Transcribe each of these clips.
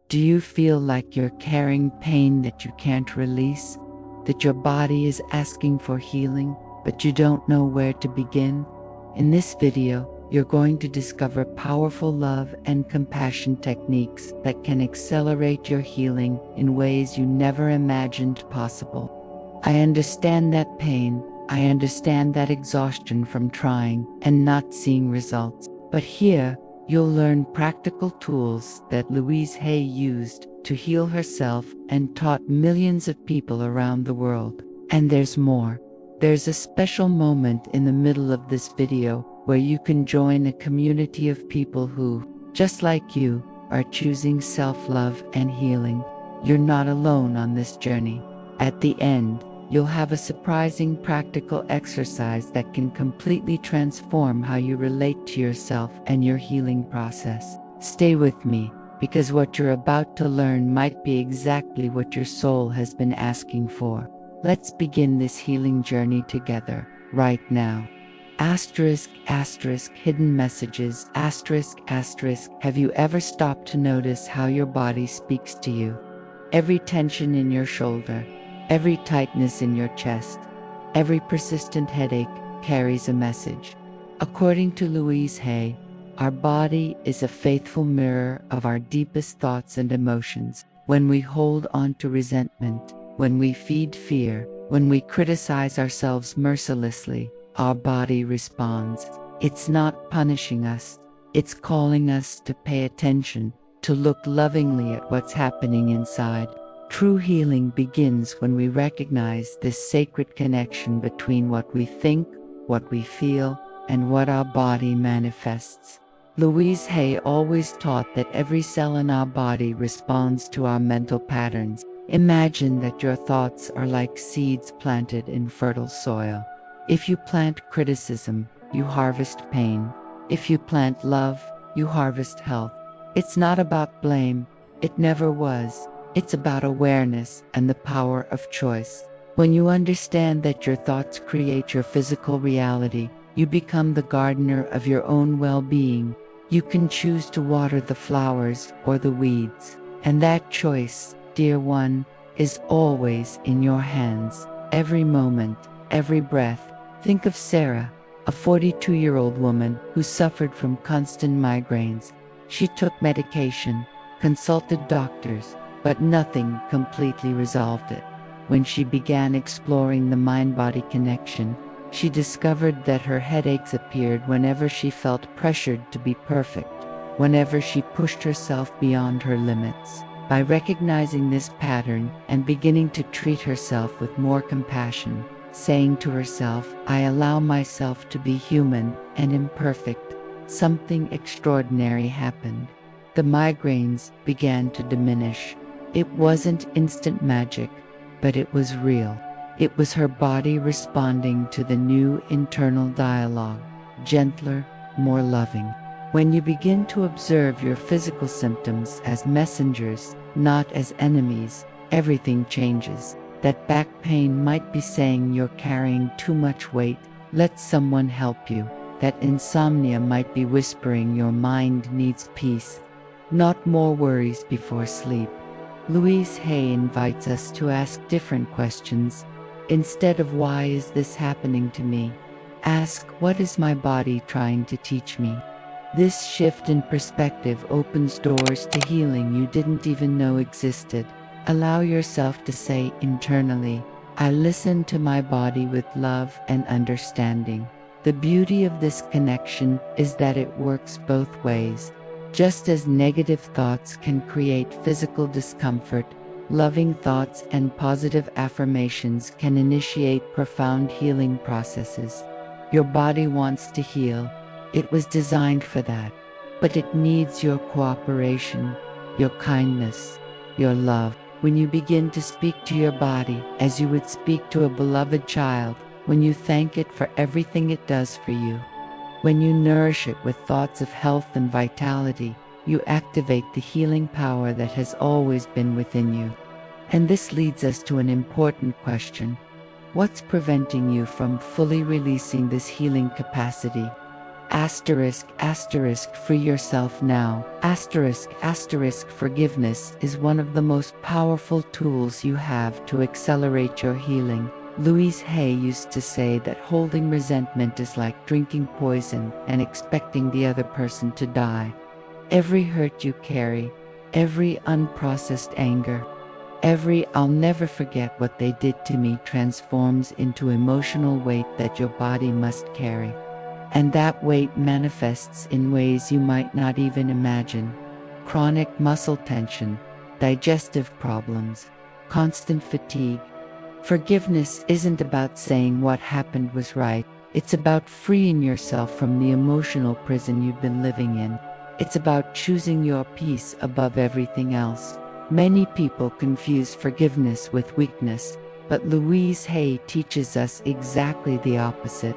Do you feel like you're carrying pain that you can't release? That your body is asking for healing, but you don't know where to begin? In this video, you're going to discover powerful love and compassion techniques that can accelerate your healing in ways you never imagined possible. I understand that pain. I understand that exhaustion from trying and not seeing results. But here, you'll learn practical tools that Louise Hay used to heal herself and taught millions of people around the world. And there's more. There's a special moment in the middle of this video where you can join a community of people who, just like you, are choosing self-love and healing. You're not alone on this journey. At the end, you'll have a surprising practical exercise that can completely transform how you relate to yourself and your healing process. Stay with me, because what you're about to learn might be exactly what your soul has been asking for. Let's begin this healing journey together, right now. Asterisk, asterisk, hidden messages, asterisk, asterisk. Have you ever stopped to notice how your body speaks to you? Every tension in your shoulder, every tightness in your chest, every persistent headache carries a message. According to Louise Hay, our body is a faithful mirror of our deepest thoughts and emotions. When we hold on to resentment, when we feed fear, when we criticize ourselves mercilessly, our body responds. It's not punishing us, it's calling us to pay attention, to look lovingly at what's happening inside. True healing begins when we recognize this sacred connection between what we think, what we feel, and what our body manifests. Louise Hay always taught that every cell in our body responds to our mental patterns. Imagine that your thoughts are like seeds planted in fertile soil. If you plant criticism, you harvest pain. If you plant love, you harvest health. It's not about blame. It never was. It's about awareness and the power of choice. When you understand that your thoughts create your physical reality, you become the gardener of your own well-being. You can choose to water the flowers or the weeds. And that choice, dear one, is always in your hands. Every moment, every breath. Think of Sarah, a 42-year-old woman who suffered from constant migraines. She took medication, consulted doctors, but nothing completely resolved it. When she began exploring the mind-body connection, she discovered that her headaches appeared whenever she felt pressured to be perfect, whenever she pushed herself beyond her limits. By recognizing this pattern and beginning to treat herself with more compassion, saying to herself, "I allow myself to be human and imperfect," something extraordinary happened. The migraines began to diminish. It wasn't instant magic, but it was real. It was her body responding to the new internal dialogue, gentler, more loving. When you begin to observe your physical symptoms as messengers, not as enemies, everything changes. That back pain might be saying you're carrying too much weight, let someone help you. That insomnia might be whispering your mind needs peace, not more worries before sleep. Louise Hay invites us to ask different questions. Instead of "Why is this happening to me?" ask, "What is my body trying to teach me?" This shift in perspective opens doors to healing you didn't even know existed. Allow yourself to say internally, "I listen to my body with love and understanding." The beauty of this connection is that it works both ways. Just as negative thoughts can create physical discomfort, loving thoughts and positive affirmations can initiate profound healing processes. Your body wants to heal. It was designed for that. But it needs your cooperation, your kindness, your love. When you begin to speak to your body as you would speak to a beloved child, when you thank it for everything it does for you, when you nourish it with thoughts of health and vitality, you activate the healing power that has always been within you. And this leads us to an important question. What's preventing you from fully releasing this healing capacity? Asterisk, asterisk, free yourself now. Asterisk, asterisk, forgiveness is one of the most powerful tools you have to accelerate your healing. Louise Hay used to say that holding resentment is like drinking poison and expecting the other person to die. Every hurt you carry, every unprocessed anger, every "I'll never forget what they did to me" transforms into emotional weight that your body must carry. And that weight manifests in ways you might not even imagine. Chronic muscle tension, digestive problems, constant fatigue. Forgiveness isn't about saying what happened was right. It's about freeing yourself from the emotional prison you've been living in. It's about choosing your peace above everything else. Many people confuse forgiveness with weakness, but Louise Hay teaches us exactly the opposite.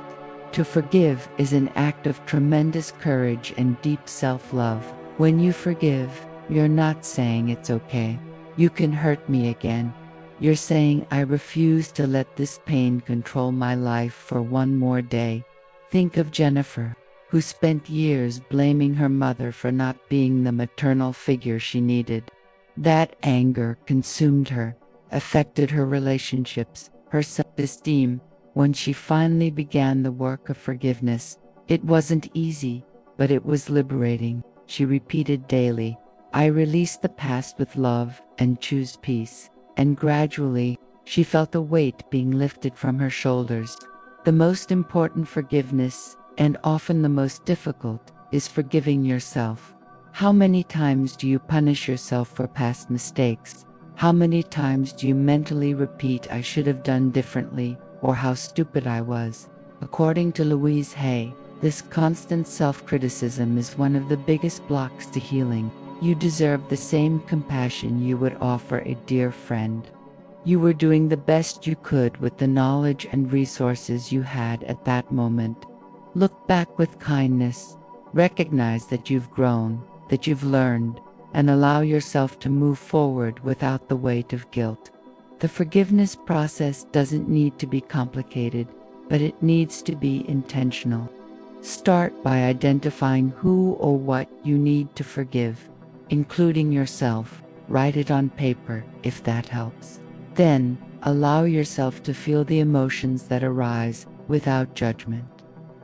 To forgive is an act of tremendous courage and deep self-love. When you forgive, you're not saying it's okay, you can hurt me again. You're saying, I refuse to let this pain control my life for one more day. Think of Jennifer, who spent years blaming her mother for not being the maternal figure she needed. That anger consumed her, affected her relationships, her self-esteem. When she finally began the work of forgiveness, it wasn't easy, but it was liberating. She repeated daily, I release the past with love and choose peace. And gradually, she felt a weight being lifted from her shoulders. The most important forgiveness, and often the most difficult, is forgiving yourself. How many times do you punish yourself for past mistakes? How many times do you mentally repeat, I should have done differently, or how stupid I was? According to Louise Hay, this constant self-criticism is one of the biggest blocks to healing. You deserve the same compassion you would offer a dear friend. You were doing the best you could with the knowledge and resources you had at that moment. Look back with kindness. Recognize that you've grown, that you've learned, and allow yourself to move forward without the weight of guilt. The forgiveness process doesn't need to be complicated, but it needs to be intentional. Start by identifying who or what you need to forgive, including yourself. Write it on paper if that helps. Then, allow yourself to feel the emotions that arise without judgment.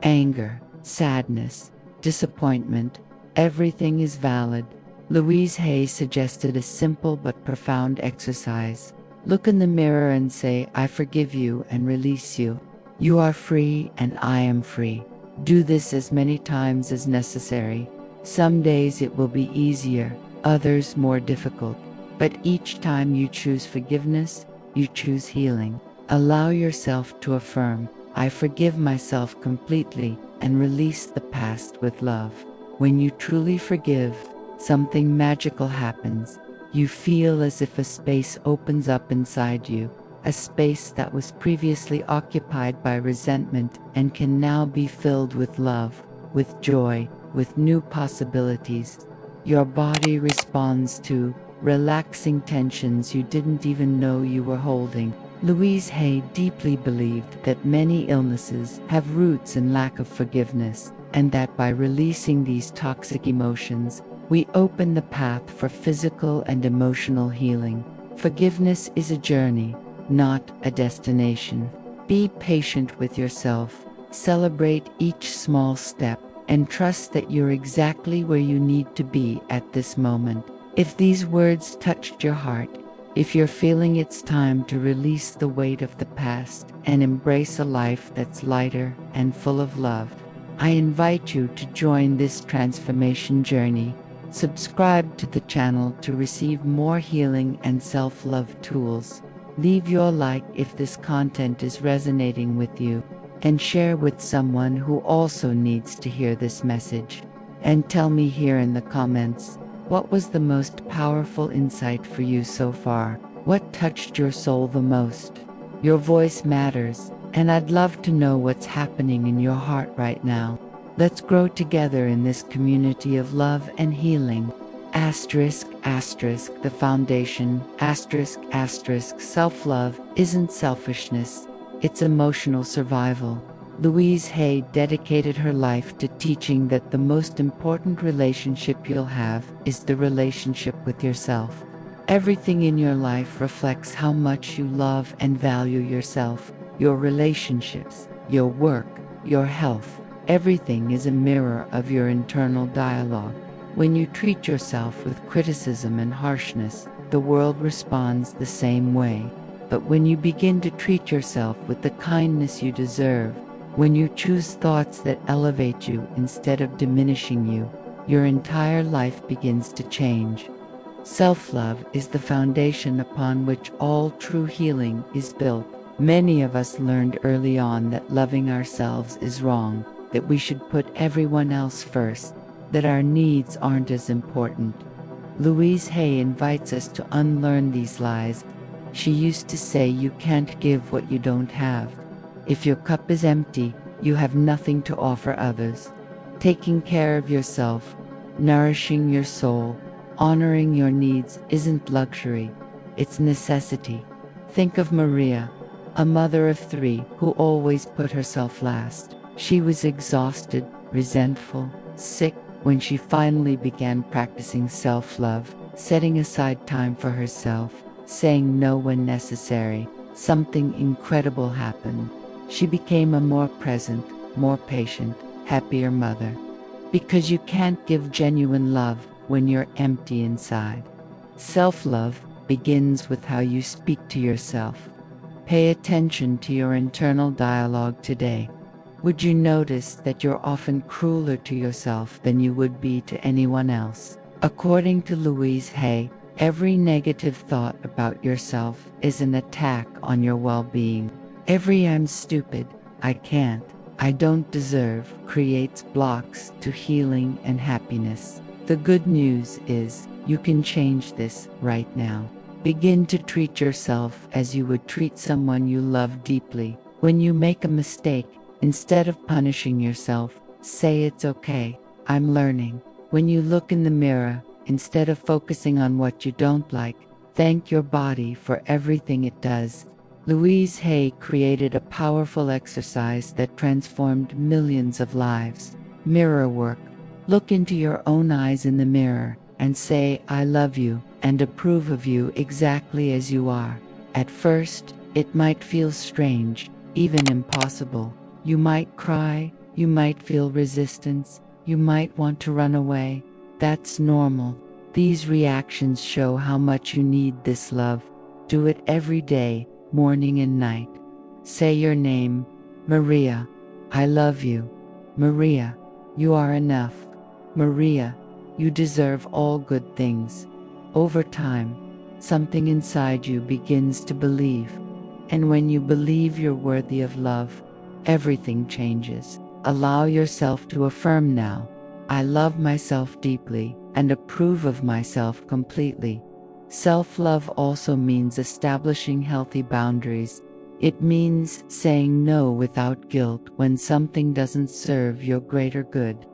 Anger, sadness, disappointment, everything is valid. Louise Hay suggested a simple but profound exercise. Look in the mirror and say, I forgive you and release you. You are free and I am free. Do this as many times as necessary. Some days it will be easier, others more difficult. But each time you choose forgiveness, you choose healing. Allow yourself to affirm, I forgive myself completely and release the past with love. When you truly forgive, something magical happens. You feel as if a space opens up inside you, a space that was previously occupied by resentment and can now be filled with love, with joy, with new possibilities. Your body responds to relaxing tensions you didn't even know you were holding. Louise Hay deeply believed that many illnesses have roots in lack of forgiveness, and that by releasing these toxic emotions, we open the path for physical and emotional healing. Forgiveness is a journey, not a destination. Be patient with yourself, celebrate each small step, and trust that you're exactly where you need to be at this moment. If these words touched your heart, if you're feeling it's time to release the weight of the past and embrace a life that's lighter and full of love, I invite you to join this transformation journey. Subscribe to the channel to receive more healing and self-love tools. Leave your like if this content is resonating with you, and share with someone who also needs to hear this message. And tell me here in the comments, what was the most powerful insight for you so far? What touched your soul the most? Your voice matters, and I'd love to know what's happening in your heart right now. Let's grow together in this community of love and healing. Asterisk, asterisk, the foundation, asterisk, asterisk, self-love isn't selfishness, it's emotional survival. Louise Hay dedicated her life to teaching that the most important relationship you'll have is the relationship with yourself. Everything in your life reflects how much you love and value yourself. Your relationships, your work, your health, everything is a mirror of your internal dialogue. When you treat yourself with criticism and harshness, the world responds the same way. But when you begin to treat yourself with the kindness you deserve, when you choose thoughts that elevate you instead of diminishing you, your entire life begins to change. Self-love is the foundation upon which all true healing is built. Many of us learned early on that loving ourselves is wrong, that we should put everyone else first, that our needs aren't as important. Louise Hay invites us to unlearn these lies. She used to say, you can't give what you don't have. If your cup is empty, you have nothing to offer others. Taking care of yourself, nourishing your soul, honoring your needs isn't luxury, it's necessity. Think of Maria, a mother of 3 who always put herself last. She was exhausted, resentful, sick when she finally began practicing self-love, setting aside time for herself, saying no when necessary. Something incredible happened. She became a more present, more patient, happier mother. Because you can't give genuine love when you're empty inside. Self-love begins with how you speak to yourself. Pay attention to your internal dialogue today. Would you notice that you're often crueler to yourself than you would be to anyone else? According to Louise Hay, every negative thought about yourself is an attack on your well-being. Every "I'm stupid, I can't, I don't deserve" creates blocks to healing and happiness. The good news is, you can change this right now. Begin to treat yourself as you would treat someone you love deeply. When you make a mistake, instead of punishing yourself, say it's okay, I'm learning. When you look in the mirror, instead of focusing on what you don't like, thank your body for everything it does. Louise Hay created a powerful exercise that transformed millions of lives. Mirror work. Look into your own eyes in the mirror and say, I love you, and approve of you exactly as you are. At first, it might feel strange, even impossible. You might cry, you might feel resistance, you might want to run away. That's normal. These reactions show how much you need this love. Do it every day, morning and night. Say your name, Maria. I love you. Maria, you are enough. Maria, you deserve all good things. Over time, something inside you begins to believe. And when you believe you're worthy of love, everything changes. Allow yourself to affirm now, I love myself deeply and approve of myself completely. Self-love also means establishing healthy boundaries. It means saying no without guilt when something doesn't serve your greater good.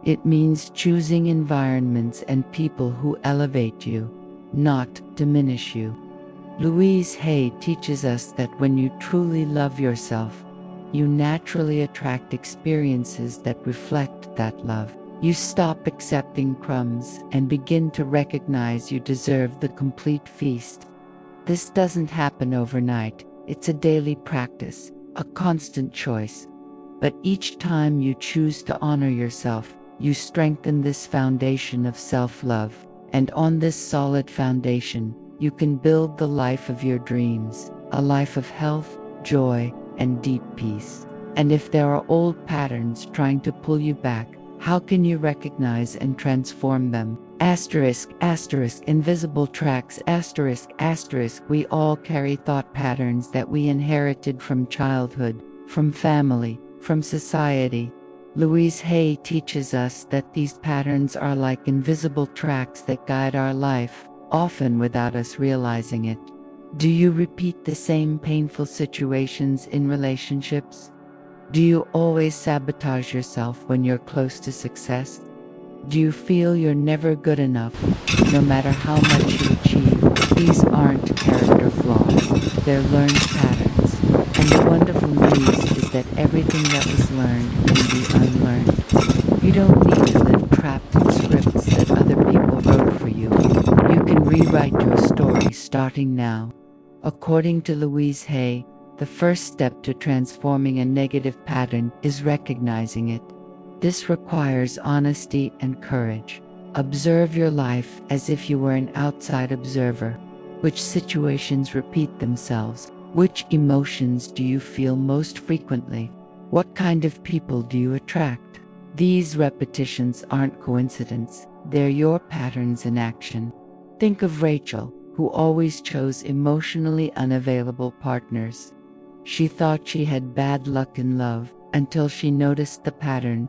It means choosing environments and people who elevate you, not diminish you. Louise Hay teaches us that when you truly love yourself, you naturally attract experiences that reflect that love. You stop accepting crumbs and begin to recognize you deserve the complete feast. This doesn't happen overnight. It's a daily practice, a constant choice. But each time you choose to honor yourself, you strengthen this foundation of self-love. And on this solid foundation, you can build the life of your dreams, a life of health, joy, and deep peace. And if there are old patterns trying to pull you back, how can you recognize and transform them? Asterisk, asterisk, invisible tracks, asterisk, asterisk. We all carry thought patterns that we inherited from childhood, from family, from society. Louise Hay teaches us that these patterns are like invisible tracks that guide our life, often without us realizing it. Do you repeat the same painful situations in relationships? Do you always sabotage yourself when you're close to success? Do you feel you're never good enough, no matter how much you achieve? These aren't character flaws, they're learned patterns. And the wonderful news is that everything that was learned can be unlearned. You don't need to live trapped in scripts that other people wrote for you. You can rewrite your story starting now. According to Louise Hay, the first step to transforming a negative pattern is recognizing it. This requires honesty and courage. Observe your life as if you were an outside observer. Which situations repeat themselves? Which emotions do you feel most frequently? What kind of people do you attract? These repetitions aren't coincidence, they're your patterns in action. Think of Rachel, who always chose emotionally unavailable partners. She thought she had bad luck in love until she noticed the pattern.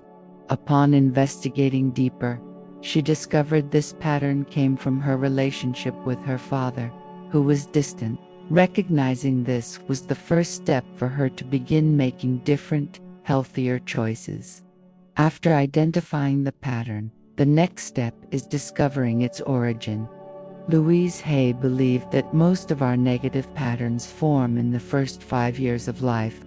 Upon investigating deeper, she discovered this pattern came from her relationship with her father, who was distant. Recognizing this was the first step for her to begin making different, healthier choices. After identifying the pattern, the next step is discovering its origin. Louise Hay believed that most of our negative patterns form in the first 5 years of life.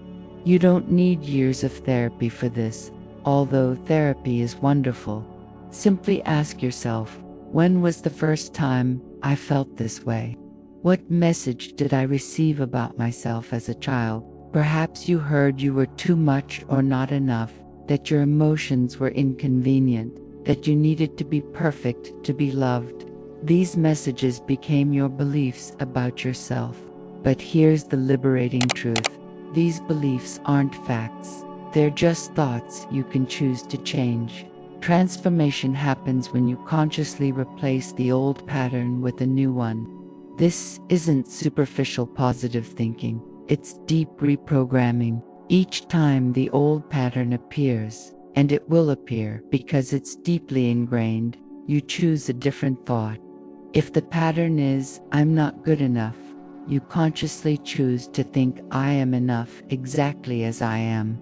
You don't need years of therapy for this, although therapy is wonderful. Simply ask yourself, when was the first time I felt this way? What message did I receive about myself as a child? Perhaps you heard you were too much or not enough, that your emotions were inconvenient, that you needed to be perfect to be loved. These messages became your beliefs about yourself. But here's the liberating truth. These beliefs aren't facts. They're just thoughts you can choose to change. Transformation happens when you consciously replace the old pattern with a new one. This isn't superficial positive thinking. It's deep reprogramming. Each time the old pattern appears, and it will appear because it's deeply ingrained, you choose a different thought. If the pattern is, I'm not good enough, you consciously choose to think I am enough exactly as I am.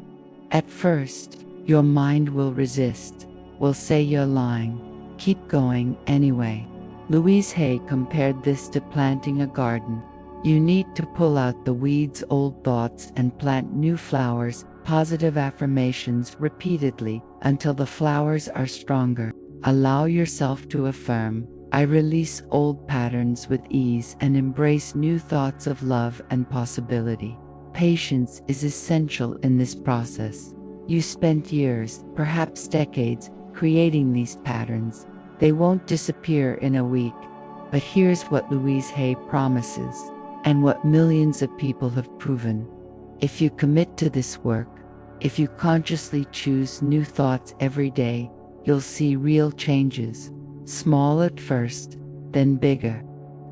At first, your mind will resist, will say you're lying. Keep going anyway. Louise Hay compared this to planting a garden. You need to pull out the weeds, old thoughts, and plant new flowers, positive affirmations repeatedly until the flowers are stronger. Allow yourself to affirm, I release old patterns with ease and embrace new thoughts of love and possibility. Patience is essential in this process. You spent years, perhaps decades, creating these patterns. They won't disappear in a week. But here's what Louise Hay promises, and what millions of people have proven. If you commit to this work, if you consciously choose new thoughts every day, you'll see real changes. Small at first, then bigger.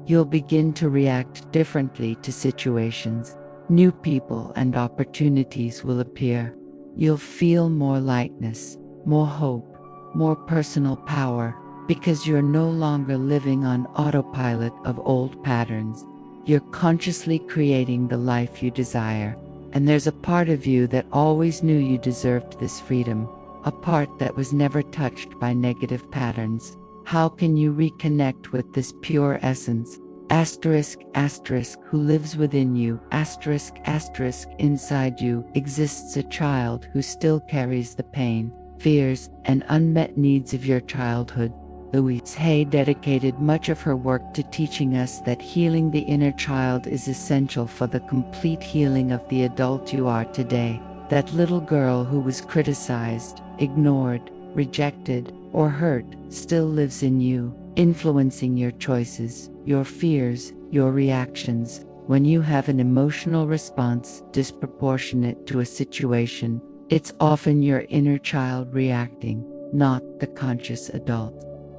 You'll begin to react differently to situations. New people and opportunities will appear. You'll feel more lightness, more hope, more personal power, because you're no longer living on autopilot of old patterns. You're consciously creating the life you desire. And there's a part of you that always knew you deserved this freedom, a part that was never touched by negative patterns. How can you reconnect with this pure essence? Asterisk, asterisk, who lives within you, asterisk, asterisk, inside you exists a child who still carries the pain, fears, and unmet needs of your childhood. Louise Hay dedicated much of her work to teaching us that healing the inner child is essential for the complete healing of the adult you are today. That little girl who was criticized, ignored, rejected, or hurt still lives in you, influencing your choices, your fears, your reactions. When you have an emotional response disproportionate to a situation, it's often your inner child reacting, not the conscious adult.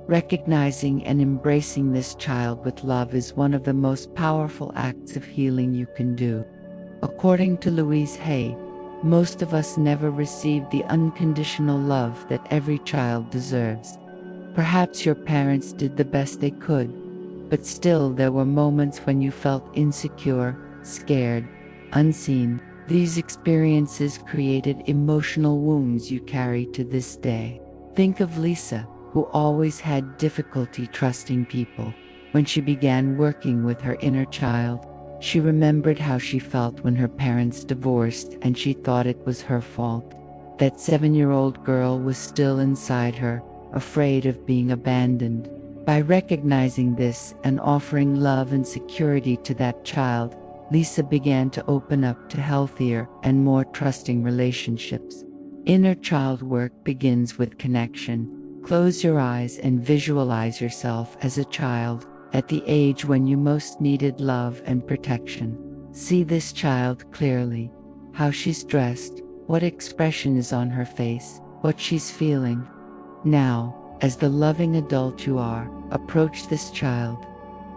Recognizing and embracing this child with love is one of the most powerful acts of healing you can do. According to Louise Hay, most of us never received the unconditional love that every child deserves. Perhaps your parents did the best they could, but still there were moments when you felt insecure, scared, unseen. These experiences created emotional wounds you carry to this day. Think of Lisa, who always had difficulty trusting people. When she began working with her inner child, She remembered how she felt when her parents divorced and she thought it was her fault. That 7-year-old girl was still inside her, afraid of being abandoned. By recognizing this and offering love and security to that child, Lisa began to open up to healthier and more trusting relationships. Inner child work begins with connection. Close your eyes and visualize yourself as a child, at the age when you most needed love and protection. See this child clearly, how she's dressed, what expression is on her face, what she's feeling. Now, as the loving adult you are, approach this child.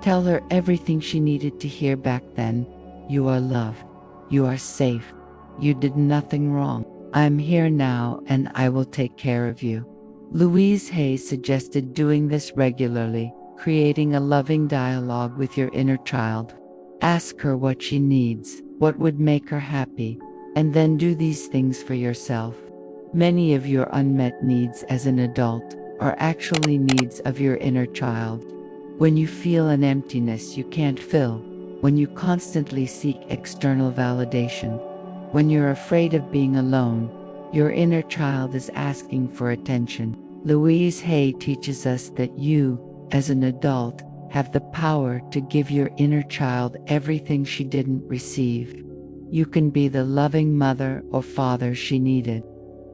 Tell her everything she needed to hear back then. You are loved. You are safe. You did nothing wrong. I'm here now and I will take care of you. Louise Hay suggested doing this regularly, creating a loving dialogue with your inner child. Ask her what she needs, what would make her happy, and then do these things for yourself. Many of your unmet needs as an adult are actually needs of your inner child. When you feel an emptiness you can't fill, when you constantly seek external validation, when you're afraid of being alone, your inner child is asking for attention. Louise Hay teaches us that you, as an adult, have the power to give your inner child everything she didn't receive. You can be the loving mother or father she needed.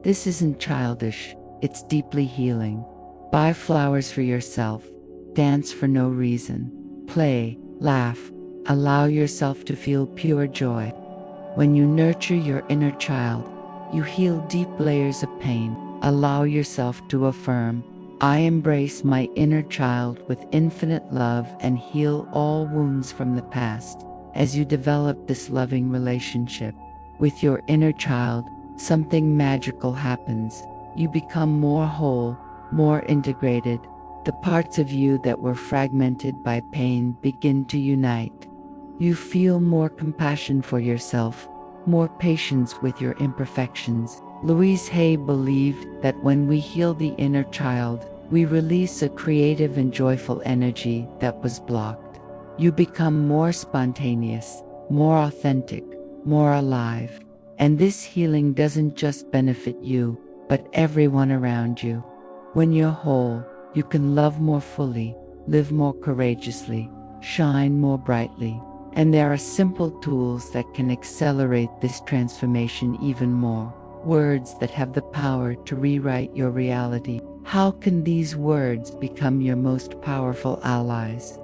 This isn't childish, it's deeply healing. Buy flowers for yourself, dance for no reason, play, laugh, allow yourself to feel pure joy. When you nurture your inner child, you heal deep layers of pain. Allow yourself to affirm, I embrace my inner child with infinite love and heal all wounds from the past. As you develop this loving relationship with your inner child, something magical happens. You become more whole, more integrated. The parts of you that were fragmented by pain begin to unite. You feel more compassion for yourself, more patience with your imperfections. Louise Hay believed that when we heal the inner child, we release a creative and joyful energy that was blocked. You become more spontaneous, more authentic, more alive. And this healing doesn't just benefit you, but everyone around you. When you're whole, you can love more fully, live more courageously, shine more brightly. And there are simple tools that can accelerate this transformation even more. Words that have the power to rewrite your reality. How can these words become your most powerful allies?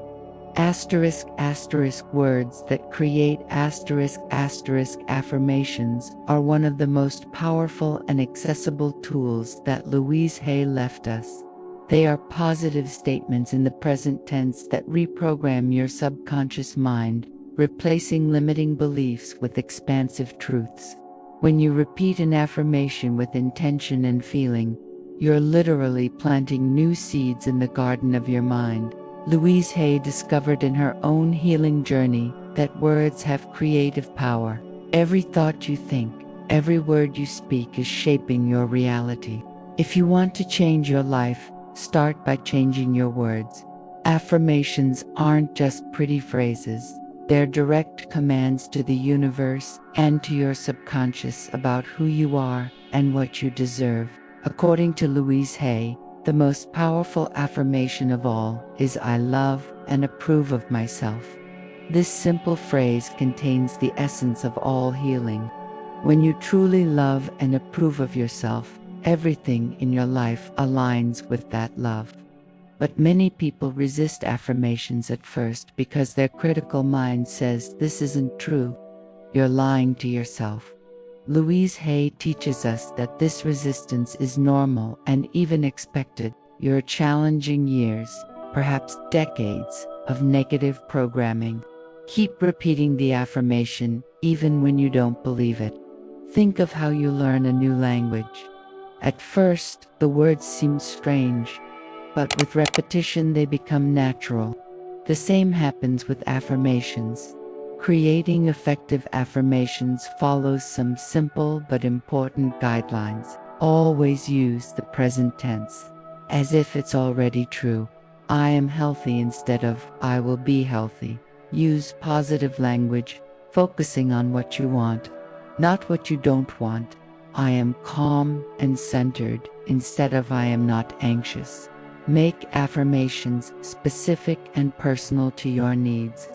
Asterisk, asterisk, words that create asterisk, asterisk, affirmations are one of the most powerful and accessible tools that Louise Hay left us. They are positive statements in the present tense that reprogram your subconscious mind, replacing limiting beliefs with expansive truths. When you repeat an affirmation with intention and feeling, you're literally planting new seeds in the garden of your mind. Louise Hay discovered in her own healing journey that words have creative power. Every thought you think, every word you speak is shaping your reality. If you want to change your life, start by changing your words. Affirmations aren't just pretty phrases. They're direct commands to the universe and to your subconscious about who you are and what you deserve. According to Louise Hay, the most powerful affirmation of all is I love and approve of myself. This simple phrase contains the essence of all healing. When you truly love and approve of yourself, everything in your life aligns with that love. But many people resist affirmations at first because their critical mind says this isn't true. You're lying to yourself. Louise Hay teaches us that this resistance is normal and even expected. Your challenging years, perhaps decades, of negative programming. Keep repeating the affirmation even when you don't believe it. Think of how you learn a new language. At first, the words seem strange, but with repetition they become natural. The same happens with affirmations. Creating effective affirmations follows some simple but important guidelines. Always use the present tense, as if it's already true. I am healthy instead of I will be healthy. Use positive language, focusing on what you want, not what you don't want. I am calm and centered instead of I am not anxious. Make affirmations specific and personal to your needs.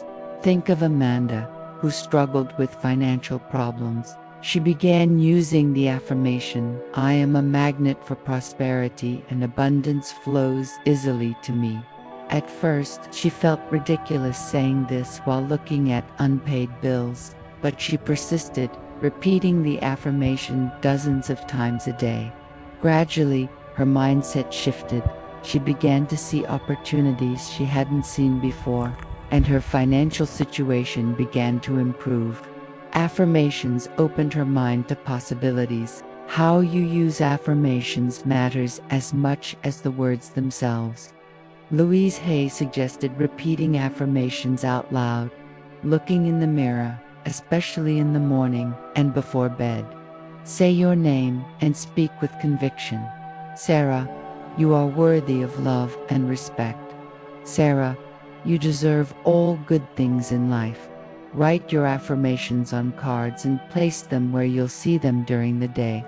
Think of Amanda, who struggled with financial problems. She began using the affirmation, I am a magnet for prosperity and abundance flows easily to me. At first, she felt ridiculous saying this while looking at unpaid bills, but she persisted, repeating the affirmation dozens of times a day. Gradually, her mindset shifted. She began to see opportunities she hadn't seen before, and her financial situation began to improve. Affirmations opened her mind to possibilities. How you use affirmations matters as much as the words themselves. Louise Hay suggested repeating affirmations out loud, looking in the mirror, especially in the morning and before bed. Say your name and speak with conviction. Sarah, you are worthy of love and respect. Sarah, you deserve all good things in life. Write your affirmations on cards and place them where you'll see them during the day.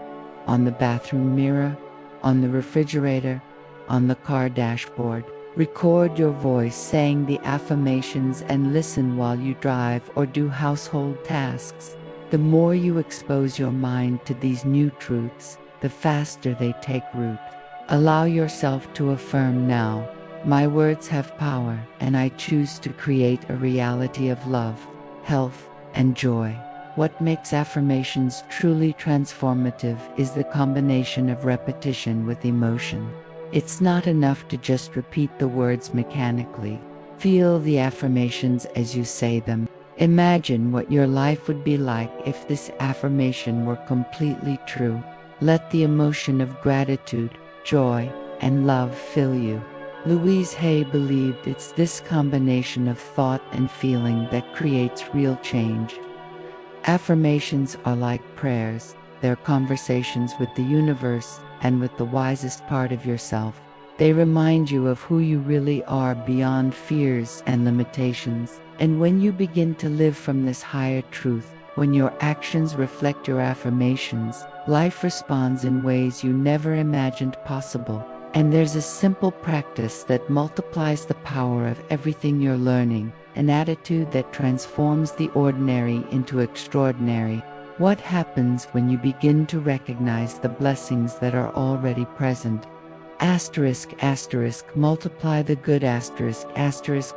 On the bathroom mirror, on the refrigerator, on the car dashboard. Record your voice saying the affirmations and listen while you drive or do household tasks. The more you expose your mind to these new truths, the faster they take root. Allow yourself to affirm now, my words have power, and I choose to create a reality of love, health, and joy. What makes affirmations truly transformative is the combination of repetition with emotion. It's not enough to just repeat the words mechanically. Feel the affirmations as you say them. Imagine what your life would be like if this affirmation were completely true. Let the emotion of gratitude, joy, and love fill you. Louise Hay believed it's this combination of thought and feeling that creates real change. Affirmations are like prayers. They're conversations with the universe and with the wisest part of yourself. They remind you of who you really are beyond fears and limitations. And when you begin to live from this higher truth, when your actions reflect your affirmations, life responds in ways you never imagined possible. And there's a simple practice that multiplies the power of everything you're learning, an attitude that transforms the ordinary into extraordinary. What happens when you begin to recognize the blessings that are already present? Asterisk, multiply the good asterisk.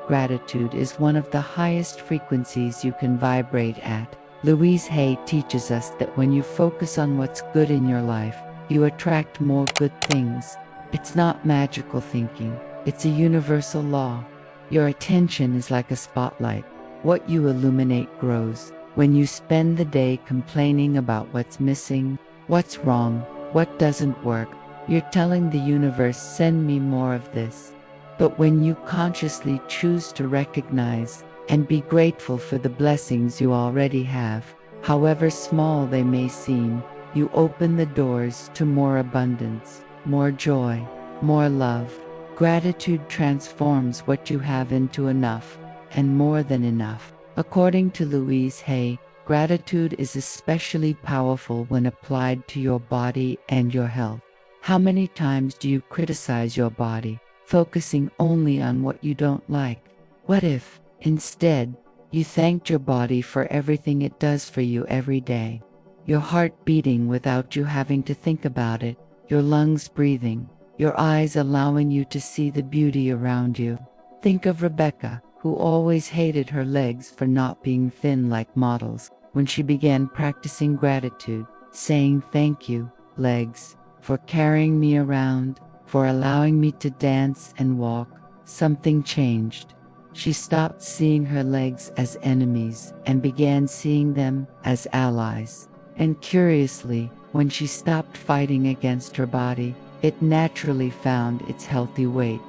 Gratitude is one of the highest frequencies you can vibrate at. Louise Hay teaches us that when you focus on what's good in your life, you attract more good things. It's not magical thinking, it's a universal law. Your attention is like a spotlight. What you illuminate grows. When you spend the day complaining about what's missing, what's wrong, what doesn't work, you're telling the universe, send me more of this. But when you consciously choose to recognize and be grateful for the blessings you already have, however small they may seem, you open the doors to more abundance, more joy, more love. Gratitude transforms what you have into enough, and more than enough. According to Louise Hay, gratitude is especially powerful when applied to your body and your health. How many times do you criticize your body, focusing only on what you don't like? What if, instead, you thanked your body for everything it does for you every day? Your heart beating without you having to think about it, your lungs breathing, your eyes allowing you to see the beauty around you. Think of Rebecca, who always hated her legs for not being thin like models, when she began practicing gratitude, saying thank you, legs, for carrying me around, for allowing me to dance and walk. Something changed. She stopped seeing her legs as enemies and began seeing them as allies. And curiously, when she stopped fighting against her body, it naturally found its healthy weight.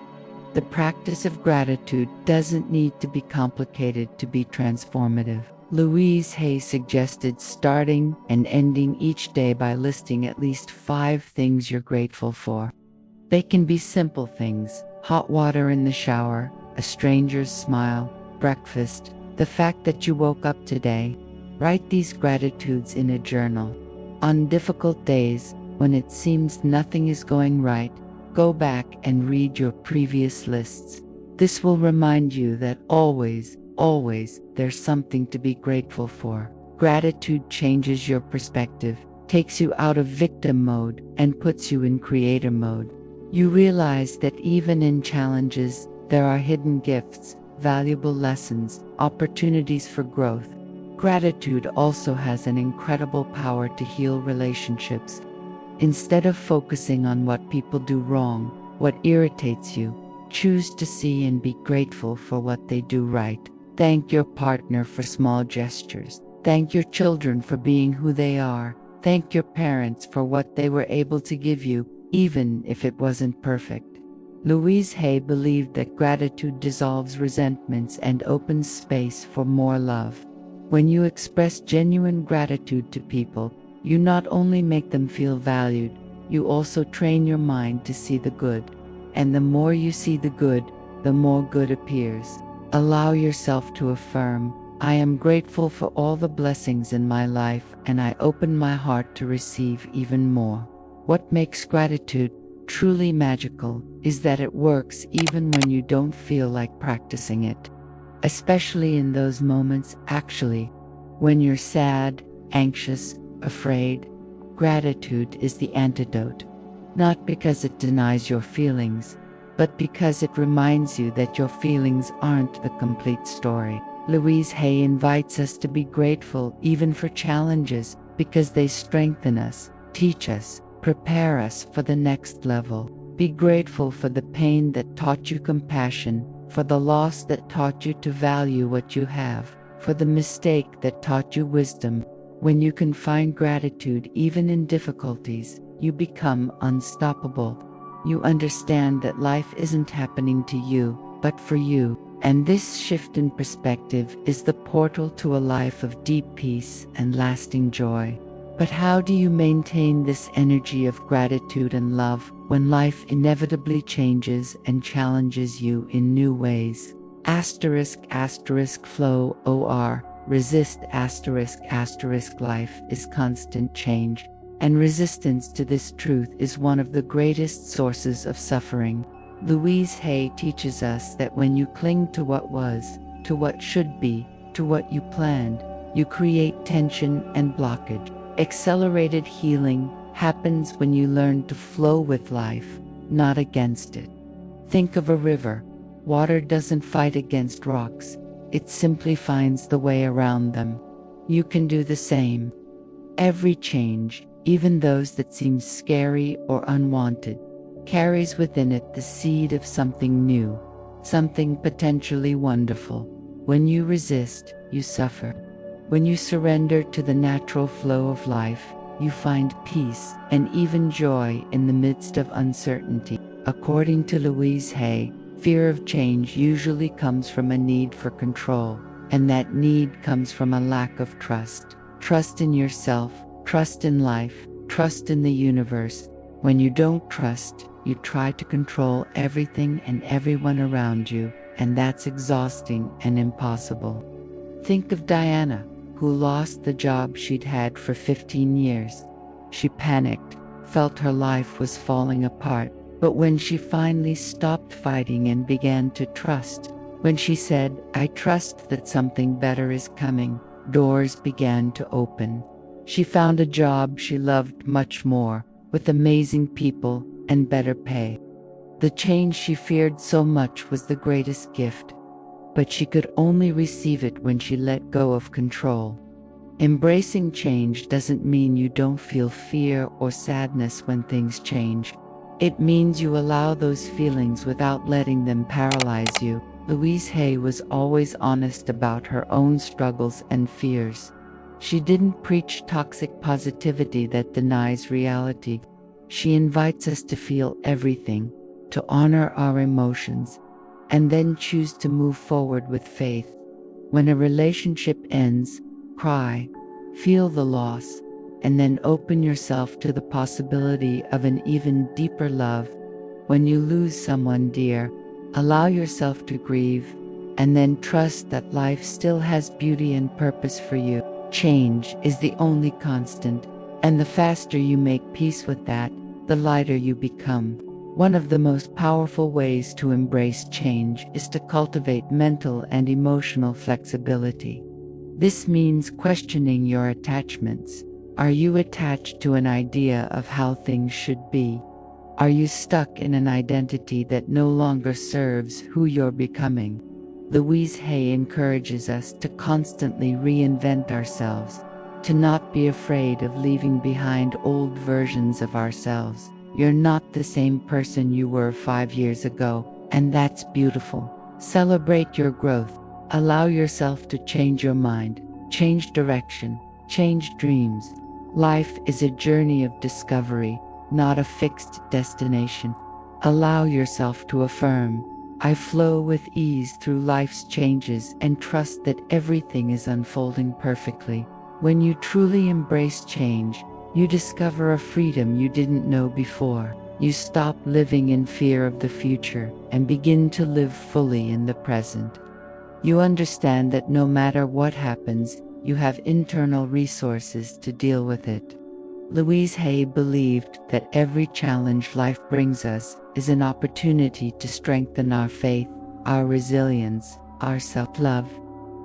The practice of gratitude doesn't need to be complicated to be transformative. Louise Hay suggested starting and ending each day by listing at least 5 things you're grateful for. They can be simple things: hot water in the shower, a stranger's smile, breakfast, the fact that you woke up today. Write these gratitudes in a journal. On difficult days, when it seems nothing is going right, go back and read your previous lists. This will remind you that always, there's something to be grateful for. Gratitude changes your perspective, takes you out of victim mode, and puts you in creator mode. You realize that even in challenges, there are hidden gifts, valuable lessons, opportunities for growth. Gratitude also has an incredible power to heal relationships. Instead of focusing on what people do wrong, what irritates you, choose to see and be grateful for what they do right. Thank your partner for small gestures. Thank your children for being who they are. Thank your parents for what they were able to give you, even if it wasn't perfect. Louise Hay believed that gratitude dissolves resentments and opens space for more love. When you express genuine gratitude to people, you not only make them feel valued, you also train your mind to see the good. And the more you see the good, the more good appears. Allow yourself to affirm, I am grateful for all the blessings in my life, and I open my heart to receive even more. What makes gratitude truly magical is that it works even when you don't feel like practicing it. Especially in those moments, when you're sad, anxious, afraid, gratitude is the antidote. Not because it denies your feelings, but because it reminds you that your feelings aren't the complete story. Louise Hay invites us to be grateful even for challenges because they strengthen us, teach us, prepare us for the next level. Be grateful for the pain that taught you compassion, for the loss that taught you to value what you have, for the mistake that taught you wisdom. When you can find gratitude even in difficulties, you become unstoppable. You understand that life isn't happening to you, but for you. And this shift in perspective is the portal to a life of deep peace and lasting joy. But how do you maintain this energy of gratitude and love when life inevitably changes and challenges you in new ways? Flow or resist life is constant change, and resistance to this truth is one of the greatest sources of suffering. Louise Hay teaches us that when you cling to what was, to what should be, to what you planned, you create tension and blockage. Accelerated healing happens when you learn to flow with life, not against it. Think of a river. Water doesn't fight against rocks, it simply finds the way around them. You can do the same. Every change, even those that seem scary or unwanted, carries within it the seed of something new, something potentially wonderful. When you resist, you suffer. When you surrender to the natural flow of life, you find peace and even joy in the midst of uncertainty. According to Louise Hay, fear of change usually comes from a need for control, and that need comes from a lack of trust. Trust in yourself, trust in life, trust in the universe. When you don't trust, you try to control everything and everyone around you, and that's exhausting and impossible. Think of Diana, who lost the job she'd had for 15 years. She panicked, felt her life was falling apart, but when she finally stopped fighting and began to trust, when she said, I trust that something better is coming, doors began to open. She found a job she loved much more, with amazing people and better pay. The change she feared so much was the greatest gift, but she could only receive it when she let go of control. Embracing change doesn't mean you don't feel fear or sadness when things change. It means you allow those feelings without letting them paralyze you. Louise Hay was always honest about her own struggles and fears. She didn't preach toxic positivity that denies reality. She invites us to feel everything, to honor our emotions, and then choose to move forward with faith. When a relationship ends, cry, feel the loss, and then open yourself to the possibility of an even deeper love. When you lose someone dear, allow yourself to grieve, and then trust that life still has beauty and purpose for you. Change is the only constant, and the faster you make peace with that, the lighter you become. One of the most powerful ways to embrace change is to cultivate mental and emotional flexibility. This means questioning your attachments. Are you attached to an idea of how things should be? Are you stuck in an identity that no longer serves who you're becoming? Louise Hay encourages us to constantly reinvent ourselves, to not be afraid of leaving behind old versions of ourselves. You're not the same person you were 5 years ago, and that's beautiful. Celebrate your growth. Allow yourself to change your mind, change direction, change dreams. Life is a journey of discovery, not a fixed destination. Allow yourself to affirm, I flow with ease through life's changes and trust that everything is unfolding perfectly. When you truly embrace change, you discover a freedom you didn't know before. You stop living in fear of the future and begin to live fully in the present. You understand that no matter what happens, you have internal resources to deal with it. Louise Hay believed that every challenge life brings us is an opportunity to strengthen our faith, our resilience, our self-love.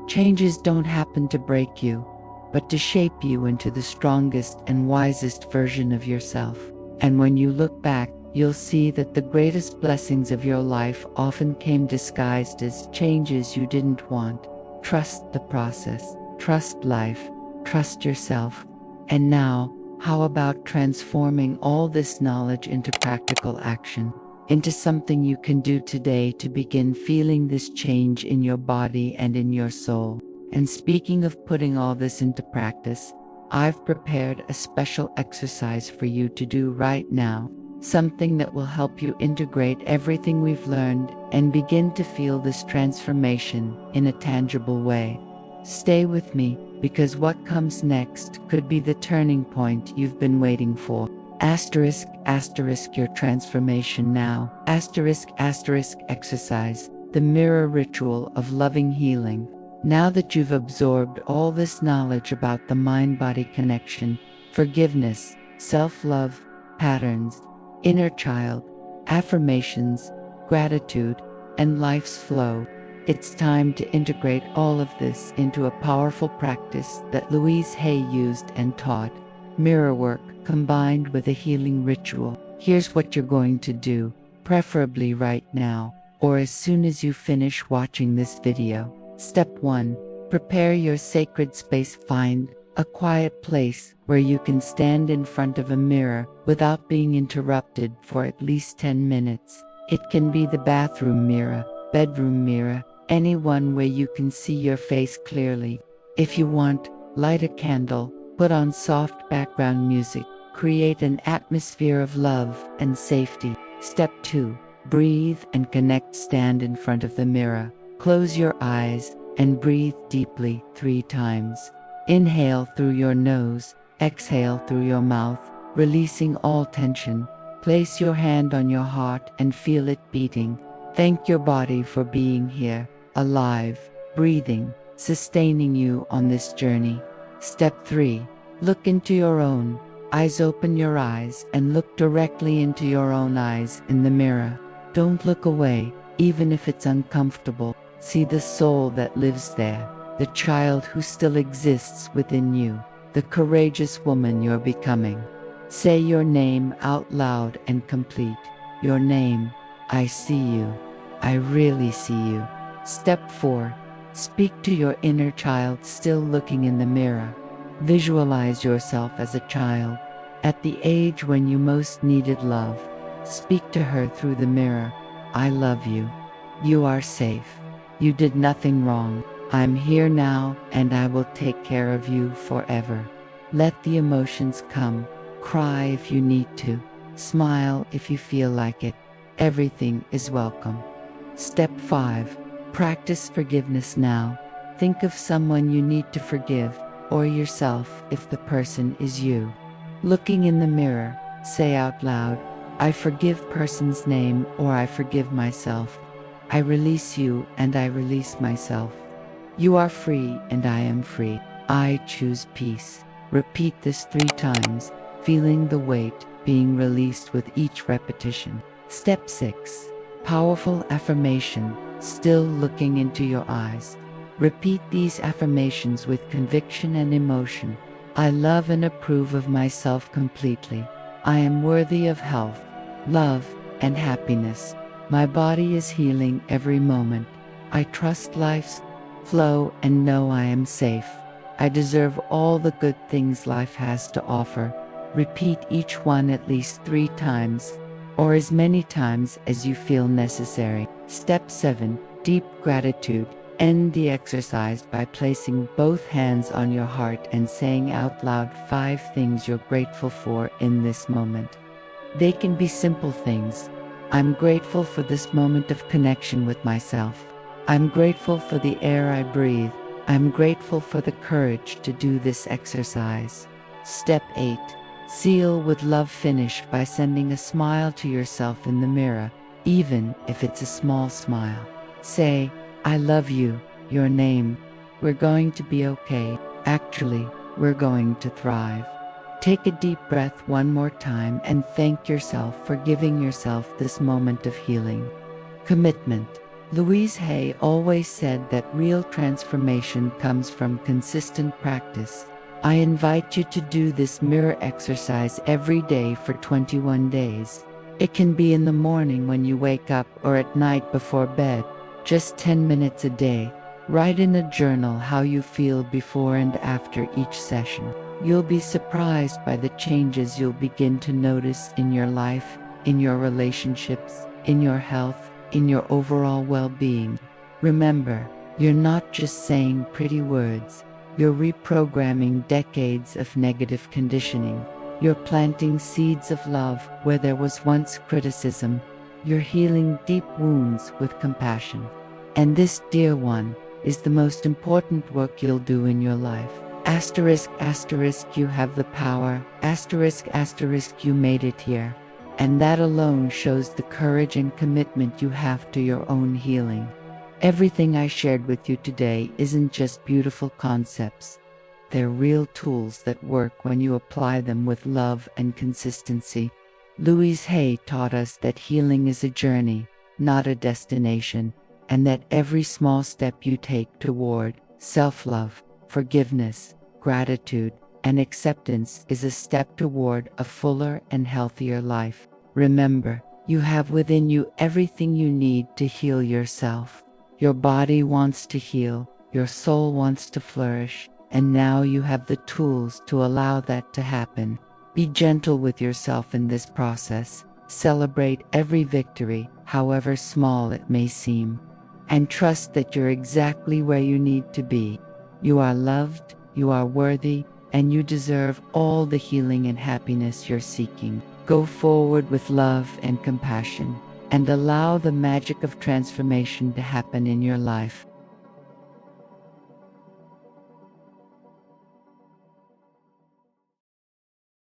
Changes don't happen to break you, but to shape you into the strongest and wisest version of yourself. And when you look back, you'll see that the greatest blessings of your life often came disguised as changes you didn't want. Trust the process, trust life, trust yourself. And now, how about transforming all this knowledge into practical action, into something you can do today to begin feeling this change in your body and in your soul? And speaking of putting all this into practice, I've prepared a special exercise for you to do right now, something that will help you integrate everything we've learned and begin to feel this transformation in a tangible way. Stay with me, because what comes next could be the turning point you've been waiting for. Asterisk, asterisk your transformation now. Asterisk, asterisk exercise, the mirror ritual of loving healing. Now that you've absorbed all this knowledge about the mind-body connection, forgiveness, self-love, patterns, inner child, affirmations, gratitude, and life's flow, it's time to integrate all of this into a powerful practice that Louise Hay used and taught: mirror work combined with a healing ritual. Here's what you're going to do, preferably right now, or as soon as you finish watching this video. Step 1. Prepare your sacred space. Find a quiet place where you can stand in front of a mirror without being interrupted for at least 10 minutes. It can be the bathroom mirror, bedroom mirror, anyone where you can see your face clearly. If you want, light a candle, put on soft background music, create an atmosphere of love and safety. Step 2. Breathe and connect. Stand in front of the mirror. Close your eyes and breathe deeply 3 times. Inhale through your nose, exhale through your mouth, releasing all tension. Place your hand on your heart and feel it beating. Thank your body for being here, alive, breathing, sustaining you on this journey. Step 3. Look into your own eyes. Open your eyes and look directly into your own eyes in the mirror. Don't look away, even if it's uncomfortable. See the soul that lives there, the child who still exists within you, the courageous woman you're becoming. Say your name out loud and complete. Your name. I see you. I really see you. Step 4. Speak to your inner child still looking in the mirror. Visualize yourself as a child, at the age when you most needed love. Speak to her through the mirror. I love you. You are safe. You did nothing wrong. I'm here now, and I will take care of you forever. Let the emotions come. Cry if you need to. Smile if you feel like it. Everything is welcome. Step 5. Practice forgiveness now. Think of someone you need to forgive, or yourself if the person is you. Looking in the mirror, say out loud, I forgive person's name, or I forgive myself. I release you and I release myself. You are free and I am free. I choose peace. Repeat this 3 times, feeling the weight being released with each repetition. Step 6. Powerful affirmation, still looking into your eyes. Repeat these affirmations with conviction and emotion. I love and approve of myself completely. I am worthy of health, love, and happiness. My body is healing every moment. I trust life's flow and know I am safe. I deserve all the good things life has to offer. Repeat each one at least 3 times, or as many times as you feel necessary. Step 7. Deep gratitude. End the exercise by placing both hands on your heart and saying out loud 5 things you're grateful for in this moment. They can be simple things. I'm grateful for this moment of connection with myself. I'm grateful for the air I breathe. I'm grateful for the courage to do this exercise. Step 8. Seal with love. Finish by sending a smile to yourself in the mirror, even if it's a small smile. Say, I love you, your name. We're going to be okay. Actually, we're going to thrive. Take a deep breath one more time and thank yourself for giving yourself this moment of healing. Commitment. Louise Hay always said that real transformation comes from consistent practice. I invite you to do this mirror exercise every day for 21 days. It can be in the morning when you wake up or at night before bed, just 10 minutes a day. Write in a journal how you feel before and after each session. You'll be surprised by the changes you'll begin to notice in your life, in your relationships, in your health, in your overall well-being. Remember, you're not just saying pretty words. You're reprogramming decades of negative conditioning. You're planting seeds of love where there was once criticism. You're healing deep wounds with compassion. And this, dear one, is the most important work you'll do in your life. Asterisk, asterisk, you have the power. Asterisk, asterisk, you made it here. And that alone shows the courage and commitment you have to your own healing. Everything I shared with you today isn't just beautiful concepts. They're real tools that work when you apply them with love and consistency. Louise Hay taught us that healing is a journey, not a destination, and that every small step you take toward self-love, forgiveness, gratitude, and acceptance is a step toward a fuller and healthier life. Remember, you have within you everything you need to heal yourself. Your body wants to heal, your soul wants to flourish, and now you have the tools to allow that to happen. Be gentle with yourself in this process. Celebrate every victory, however small it may seem. And trust that you're exactly where you need to be. You are loved, you are worthy, and you deserve all the healing and happiness you're seeking. Go forward with love and compassion, and allow the magic of transformation to happen in your life.